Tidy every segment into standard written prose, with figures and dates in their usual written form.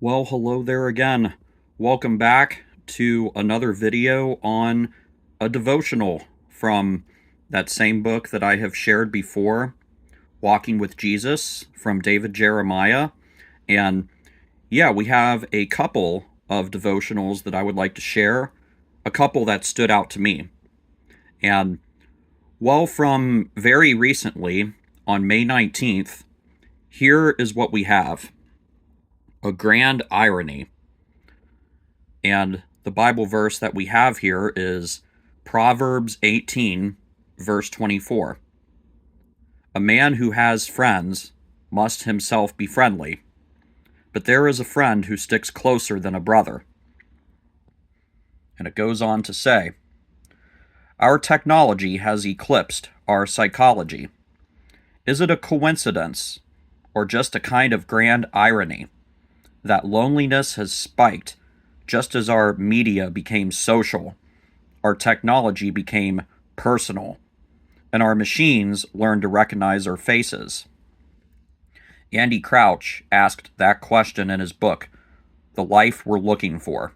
Well, hello there again. Welcome back to another video on a devotional from that same book that I have shared before, Walking with Jesus from David Jeremiah. And yeah, we have a couple of devotionals that I would like to share, a couple that stood out to me. And well, from very recently, on May 19th, here is what we have: a grand irony. And the Bible verse that we have here is Proverbs 18, verse 24. A man who has friends must himself be friendly, but there is a friend who sticks closer than a brother. And it goes on to say, our technology has eclipsed our psychology. Is it a coincidence or just a kind of grand irony that loneliness has spiked just as our media became social, our technology became personal, and our machines learned to recognize our faces? Andy Crouch asked that question in his book, The Life We're Looking For.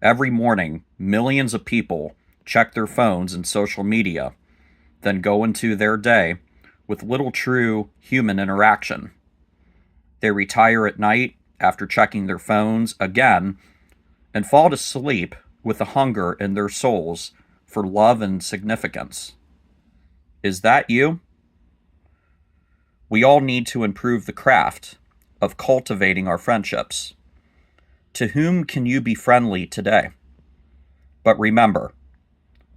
Every morning, millions of people check their phones and social media, then go into their day with little true human interaction. They retire at night after checking their phones again and fall to sleep with a hunger in their souls for love and significance. Is that you? We all need to improve the craft of cultivating our friendships. To whom can you be friendly today? But remember,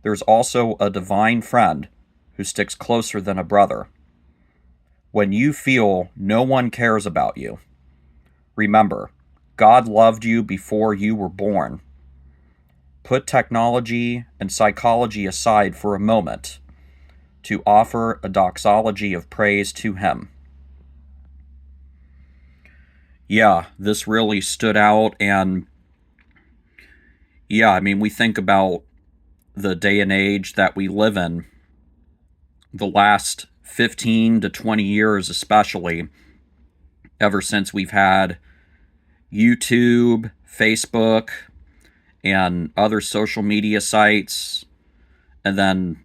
there's also a divine friend who sticks closer than a brother. When you feel no one cares about you, remember, God loved you before you were born. Put technology and psychology aside for a moment to offer a doxology of praise to Him. Yeah, this really stood out. And yeah, I mean, we think about the day and age that we live in, the last 15 to 20 years, especially, ever since we've had YouTube, Facebook, and other social media sites. And then,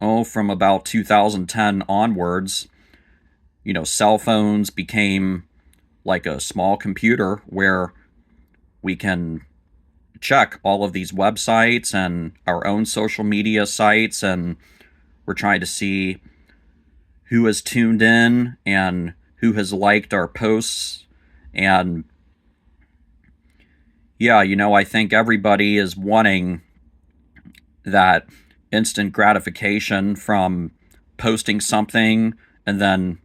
from about 2010 onwards, cell phones became like a small computer where we can check all of these websites and our own social media sites, and we're trying to see who has tuned in and who has liked our posts. And yeah, I think everybody is wanting that instant gratification from posting something, and then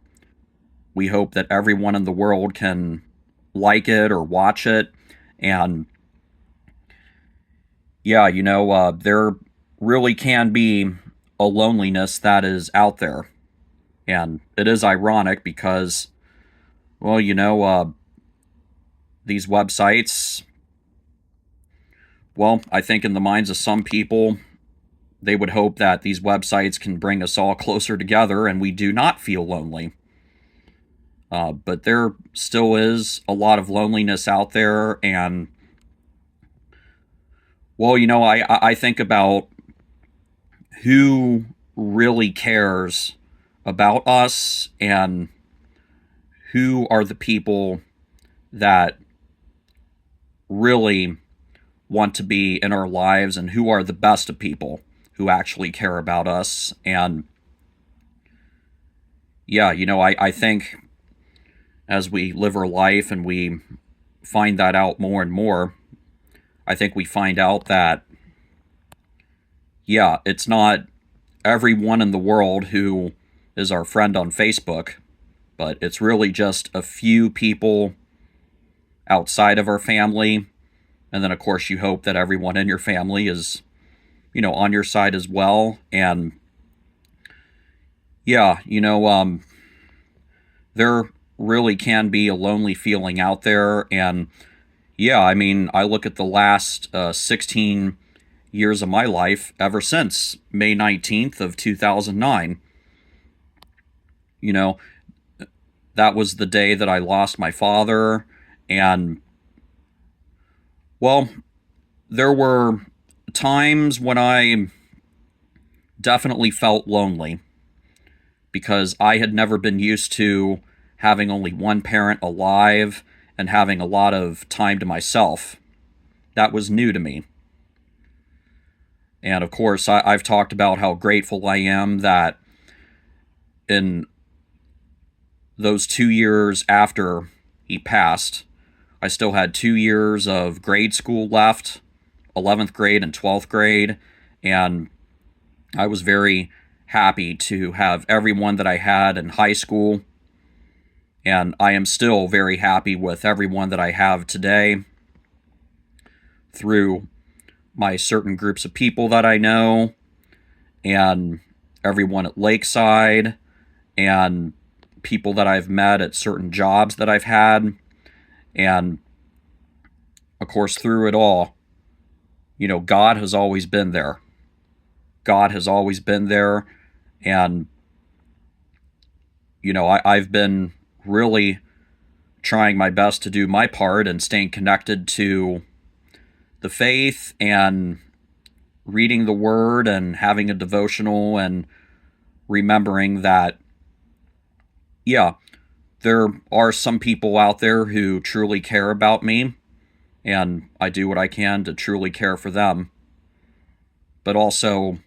we hope that everyone in the world can like it or watch it. And yeah, there really can be a loneliness that is out there. And it is ironic because, well, these websites, well, I think in the minds of some people, they would hope that these websites can bring us all closer together and we do not feel lonely. But there still is a lot of loneliness out there. And, well, I think about who really cares about us and who are the people that really want to be in our lives and who are the best of people who actually care about us. And yeah, I think as we live our life and we find that out more and more, I think we find out that, yeah, it's not everyone in the world who is our friend on Facebook, but it's really just a few people outside of our family. And then, of course, you hope that everyone in your family is, on your side as well. And yeah, there really can be a lonely feeling out there. And yeah, I mean, I look at the last 16 years of my life ever since May 19th of 2009. You know, that was the day that I lost my father. And, well, there were times when I definitely felt lonely because I had never been used to having only one parent alive and having a lot of time to myself. That was new to me. And of course, I've talked about how grateful I am that in those 2 years after he passed, I still had 2 years of grade school left, 11th grade and 12th grade, and I was very happy to have everyone that I had in high school, and I am still very happy with everyone that I have today through my certain groups of people that I know, and everyone at Lakeside, and people that I've met at certain jobs that I've had, and of course, through it all, God has always been there. God has always been there, and, I've been really trying my best to do my part and staying connected to the faith and reading the Word and having a devotional and remembering that, yeah, there are some people out there who truly care about me, and I do what I can to truly care for them. But also,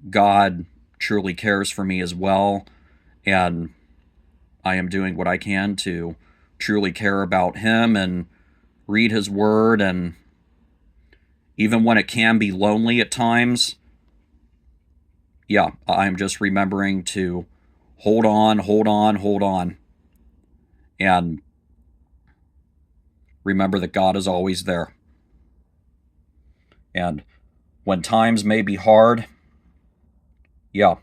God truly cares for me as well, and I am doing what I can to truly care about Him and read His Word, and even when it can be lonely at times, yeah, I'm just remembering to hold on, hold on, hold on, and remember that God is always there. And when times may be hard, yeah,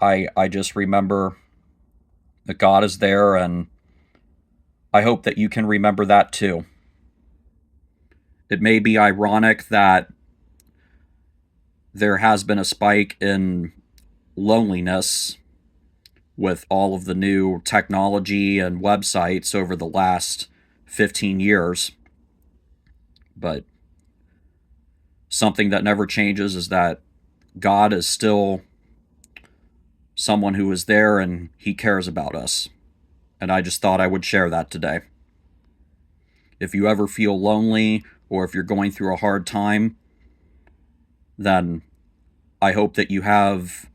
I just remember that God is there, and I hope that you can remember that too. It may be ironic that there has been a spike in loneliness with all of the new technology and websites over the last 15 years. But something that never changes is that God is still someone who is there and He cares about us. And I just thought I would share that today. If you ever feel lonely or if you're going through a hard time, then I hope that you have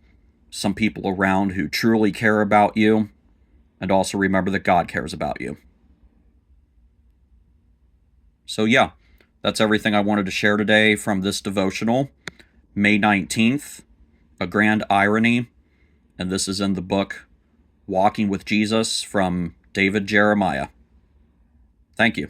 some people around who truly care about you, and also remember that God cares about you. So yeah, that's everything I wanted to share today from this devotional, May 19th, A Grand Irony, and this is in the book Walking with Jesus from David Jeremiah. Thank you.